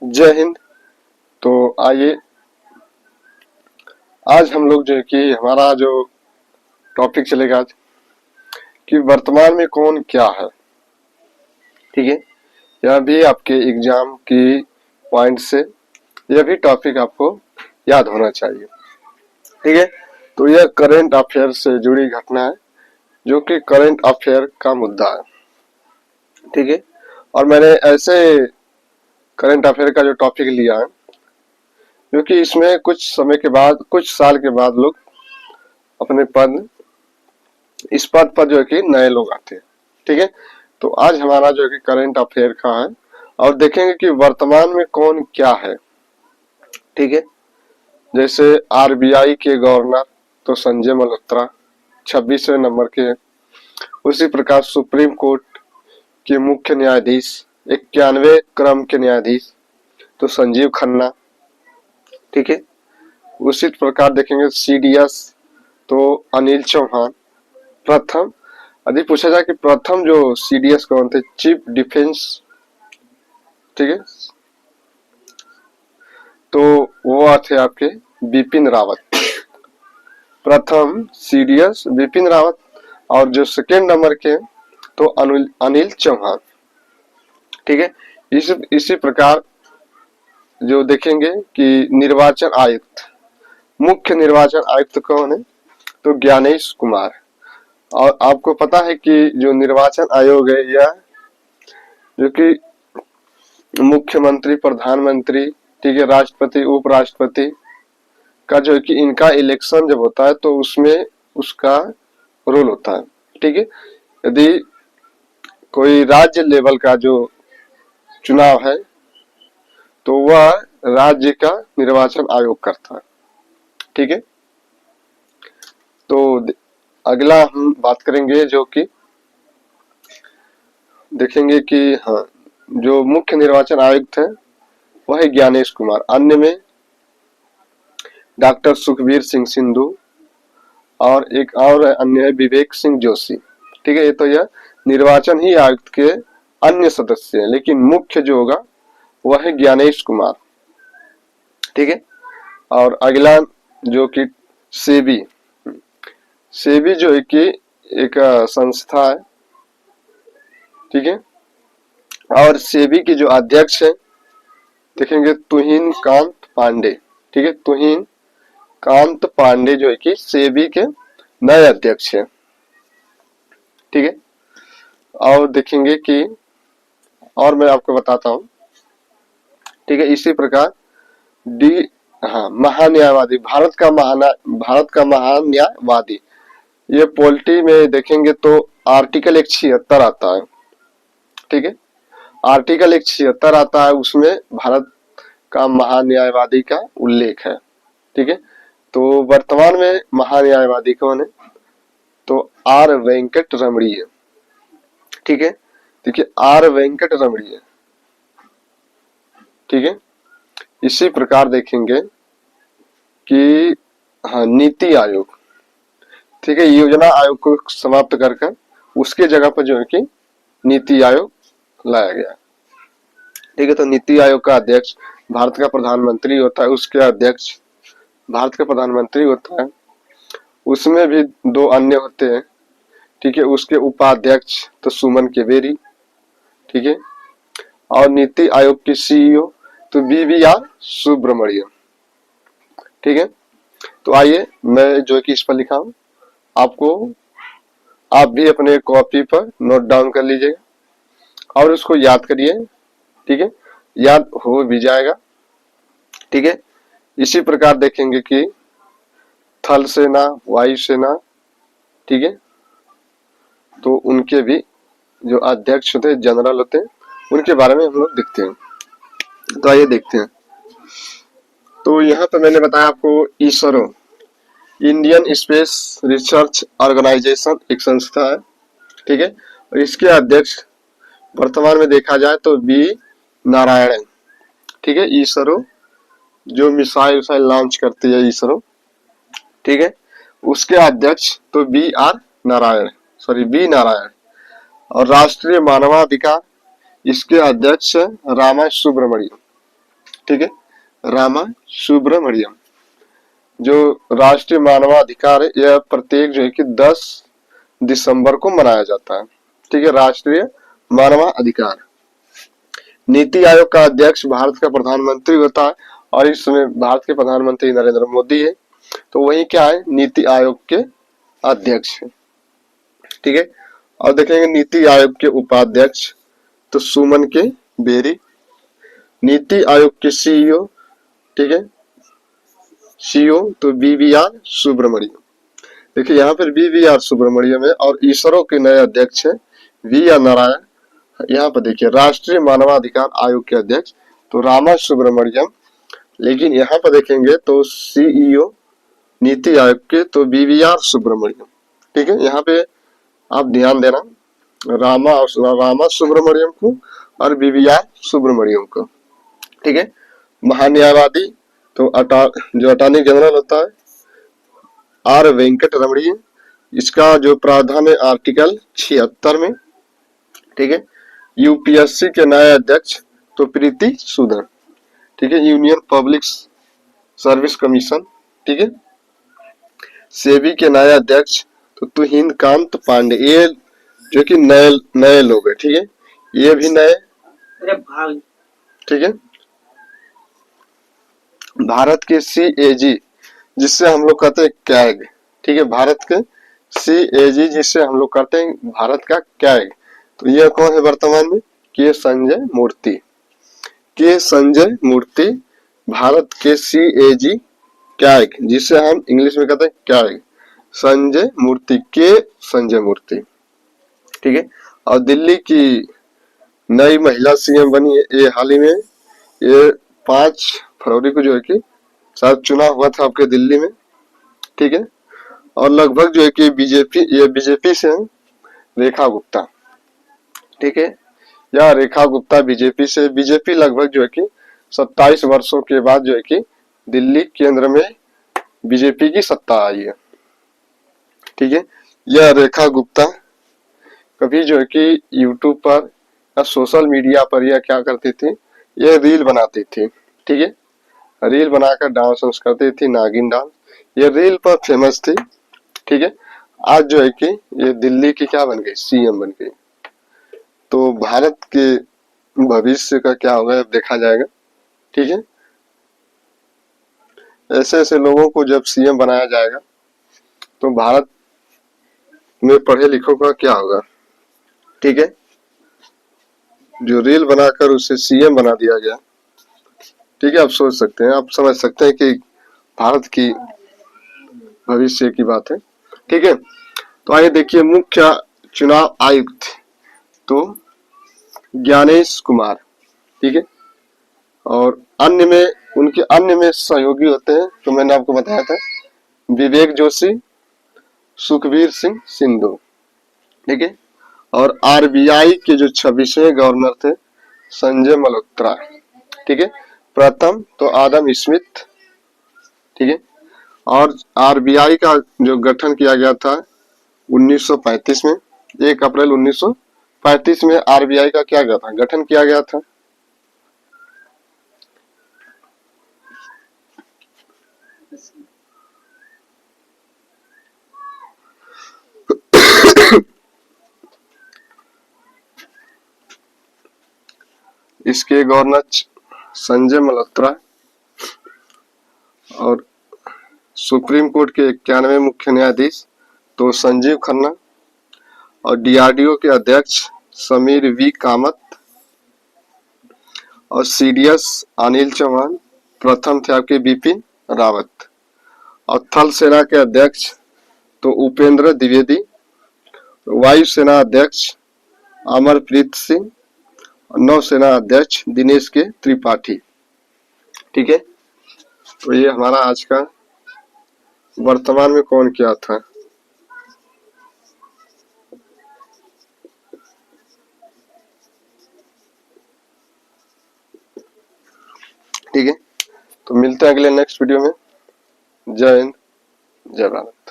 जय हिंद। तो आइए आज हम लोग जो है कि हमारा जो टॉपिक चलेगा आज कि वर्तमान में कौन क्या है। ठीक है, यह भी आपके एग्जाम की पॉइंट से यह भी टॉपिक आपको याद होना चाहिए। ठीक है, तो यह करंट अफेयर से जुड़ी घटना है जो कि करंट अफेयर का मुद्दा है। ठीक है, और मैंने ऐसे करंट अफेयर का जो टॉपिक लिया है क्योंकि इसमें कुछ समय के बाद, कुछ साल के बाद लोग अपने इस पद पर जो है कि नए लोग आते हैं। ठीक है, तो आज हमारा जो है कि करंट अफेयर का है और देखेंगे कि वर्तमान में कौन क्या है। ठीक है, जैसे आरबीआई के गवर्नर तो संजय मल्होत्रा 26वें नंबर के हैं। उसी प्रकार सुप्रीम कोर्ट के मुख्य न्यायाधीश 91वें क्रम के न्यायाधीश तो संजीव खन्ना। ठीक है, उसी प्रकार देखेंगे सीडीएस तो अनिल चौहान। प्रथम यदि पूछा जाए कि प्रथम जो सीडीएस कौन थे, चीफ डिफेंस, ठीक है, तो वो थे आपके बिपिन रावत। प्रथम सीडीएस बिपिन रावत और जो सेकेंड नंबर के तो अनिल चौहान। ठीक है, इसी प्रकार जो देखेंगे कि निर्वाचन आयुक्त, मुख्य निर्वाचन आयुक्त कौन है तो ज्ञानेश कुमार। और आपको पता है कि जो निर्वाचन आयोग है यह जो कि मुख्यमंत्री, प्रधानमंत्री, ठीक है, राष्ट्रपति, उपराष्ट्रपति का जो है कि इनका इलेक्शन जब होता है तो उसमें उसका रोल होता है। ठीक है, यदि कोई राज्य लेवल का जो चुनाव है तो वह राज्य का निर्वाचन आयोग करता है। ठीक है, तो अगला हम बात करेंगे जो कि देखेंगे कि हाँ, जो मुख्य निर्वाचन आयुक्त है वह है ज्ञानेश कुमार। अन्य में डॉक्टर सुखबीर सिंह सिंधु और एक और अन्य है विवेक सिंह जोशी। ठीक है, ये तो यह निर्वाचन ही आयुक्त के अन्य सदस्य हैं, लेकिन मुख्य जो होगा वह है ज्ञानेश कुमार। ठीक है, और अगला जो कि सेबी, सेबी जो है कि एक संस्था है। ठीक है, और सेबी की जो अध्यक्ष है देखेंगे तुहिन कांत पांडे। ठीक है, तुहिन कांत पांडे जो है कि सेबी के नए अध्यक्ष है। ठीक है, और देखेंगे कि और मैं आपको बताता हूं। ठीक है, इसी प्रकार महान्यायवादी, भारत का महान न्यायवादी, ये पॉलिटी में देखेंगे तो आर्टिकल 176 आता है। ठीक है, आर्टिकल 176 आता है, उसमें भारत का महान्यायवादी का उल्लेख है। ठीक है, तो वर्तमान में महान्यायवादी कौन है तो आर वेंकट रमणीय। ठीक है, देखिए आर वेंकट रमणीय। ठीक है, इसी प्रकार देखेंगे कि हाँ, नीति आयोग, ठीक है, योजना आयोग को समाप्त कर उसके जगह पर जो है कि नीति आयोग लाया गया। ठीक है, तो नीति आयोग का अध्यक्ष भारत का प्रधानमंत्री होता है, उसके अध्यक्ष भारत का प्रधानमंत्री होता है, उसमें भी दो अन्य होते हैं। ठीक है, उसके उपाध्यक्ष तो सुमन केवेरी। ठीक है, और नीति आयोग के सीईओ तो बीवीआर सुब्रमण्यम। ठीक है, तो आइए मैं जो कि इस पर लिखा हूं, आप भी अपने कॉपी पर नोट डाउन कर लीजिएगा और उसको याद करिए। ठीक है, याद हो भी जाएगा। ठीक है, इसी प्रकार देखेंगे कि थल सेना, वायु सेना, ठीक है, तो उनके भी जो अध्यक्ष होते हैं, जनरल होते हैं, उनके बारे में हम लोग देखते हैं। तो आइए देखते हैं। तो यहाँ पे मैंने बताया आपको ISRO, Indian space research organisation एक संस्था है। ठीक है, और इसके अध्यक्ष वर्तमान में देखा जाए तो बी नारायण। ठीक है, इसरो जो मिसाइल लॉन्च करती है इसरो, ठीक है, उसके अध्यक्ष तो बी नारायण। और राष्ट्रीय मानवाधिकार, इसके अध्यक्ष रामा सुब्रमण्यम। ठीक है। रामा सुब्रमण्यम जो राष्ट्रीय मानवाधिकार है, यह प्रत्येक जो है कि 10 दिसंबर को मनाया जाता है। ठीक है, राष्ट्रीय मानवाधिकार। नीति आयोग का अध्यक्ष भारत का प्रधानमंत्री होता है और इस समय भारत के प्रधानमंत्री नरेंद्र मोदी है, तो वही क्या है, नीति आयोग के अध्यक्ष है। ठीक है, और देखेंगे नीति आयोग के उपाध्यक्ष तो सुमन के बेरी। नीति आयोग के सीईओ, ठीक है, सीईओ तो बीवीआर सुब्रमण्यम। देखिए यहाँ पर बीवीआर सुब्रमण्यम है और इसरो के नए अध्यक्ष है वी आर नारायण। यहाँ पर देखिए राष्ट्रीय मानवाधिकार आयोग के अध्यक्ष तो रामा सुब्रमण्यम, लेकिन यहाँ पर देखेंगे तो सीईओ नीति आयोग के तो बीवीआर सुब्रमण्यम। ठीक है, यहाँ पे आप ध्यान देना रामा सुब्रमण्यम को और बीवीआर सुब्रमण्यम को। ठीक है, महान्यायवादी तो जो अटॉर्नी जनरल होता है आर वेंकट रमणीय, इसका जो प्रावधान है आर्टिकल 76 में। ठीक है, यूपीएससी के नए अध्यक्ष तो प्रीति सूदन। ठीक है, यूनियन पब्लिक सर्विस कमीशन। ठीक है, सेबी के नए अध्यक्ष तो तुहिन कांत पांडे, ये जो कि नए लोग हैं। ठीक है, ये भी नए। ठीक है, भारत के सीएजी जिससे हम लोग कहते हैं कैग। ठीक है, भारत के सीएजी जिससे हम लोग कहते हैं भारत का कैग, तो यह कौन है वर्तमान में, के संजय मूर्ति। के संजय मूर्ति भारत के सीएजी कैग जिसे हम इंग्लिश में कहते हैं कैग, संजय मूर्ति, के संजय मूर्ति। ठीक है, और दिल्ली की नई महिला सीएम बनी है, ये हाल ही में, ये 5 फरवरी को जो है कि शायद चुनाव हुआ था आपके दिल्ली में। ठीक है, और लगभग जो है कि बीजेपी से है, रेखा गुप्ता। ठीक है, यह रेखा गुप्ता बीजेपी से, बीजेपी लगभग जो है कि 27 वर्षों के बाद जो है कि दिल्ली केंद्र में बीजेपी की सत्ता आई है। ठीक है, यह रेखा गुप्ता कभी जो है कि यूट्यूब पर या सोशल मीडिया पर यह क्या करती थी, यह रील बनाती थी। ठीक है, रील बनाकर डांस करती थी, नागिन डांस, ये रील पर फेमस थी। ठीक है, आज जो है कि ये दिल्ली की क्या बन गई, सीएम बन गई। तो भारत के भविष्य का क्या होगा अब देखा जाएगा। ठीक है, ऐसे ऐसे लोगों को जब सीएम बनाया जाएगा तो भारत में पढ़े लिखों का क्या होगा। ठीक है, जो रील बनाकर उसे सीएम बना दिया गया। ठीक है, आप सोच सकते हैं, आप समझ सकते हैं कि भारत की भविष्य की बात है। ठीक है, तो आइए देखिए मुख्य चुनाव आयुक्त तो ज्ञानेश कुमार। ठीक है, और अन्य में सहयोगी होते हैं तो मैंने आपको बताया था विवेक जोशी, सुखबीर सिंह सिंधु। ठीक है, और आरबीआई के जो 26वें गवर्नर थे संजय मल्होत्रा। ठीक है, प्रथम तो आदम स्मिथ। ठीक है, और आरबीआई का जो गठन किया गया था 1935 में, 1 अप्रैल 1935 में आरबीआई का क्या गया था, गठन किया गया था। इसके गवर्नर संजय मल्होत्रा और सुप्रीम कोर्ट के 91 मुख्य न्यायाधीश तो संजीव खन्ना और डीआरडीओ के अध्यक्ष समीर वी कामत और सीडीएस अनिल चौहान। प्रथम थे आपके बिपिन रावत और थल सेना के अध्यक्ष तो उपेंद्र द्विवेदी, वायुसेना अध्यक्ष अमरप्रीत सिंह, नौसेना अध्यक्ष दिनेश के त्रिपाठी। ठीक है, तो ये हमारा आज का वर्तमान में कौन क्या था। ठीक है, तो मिलते हैं अगले नेक्स्ट वीडियो में। जय हिंद, जय भारत।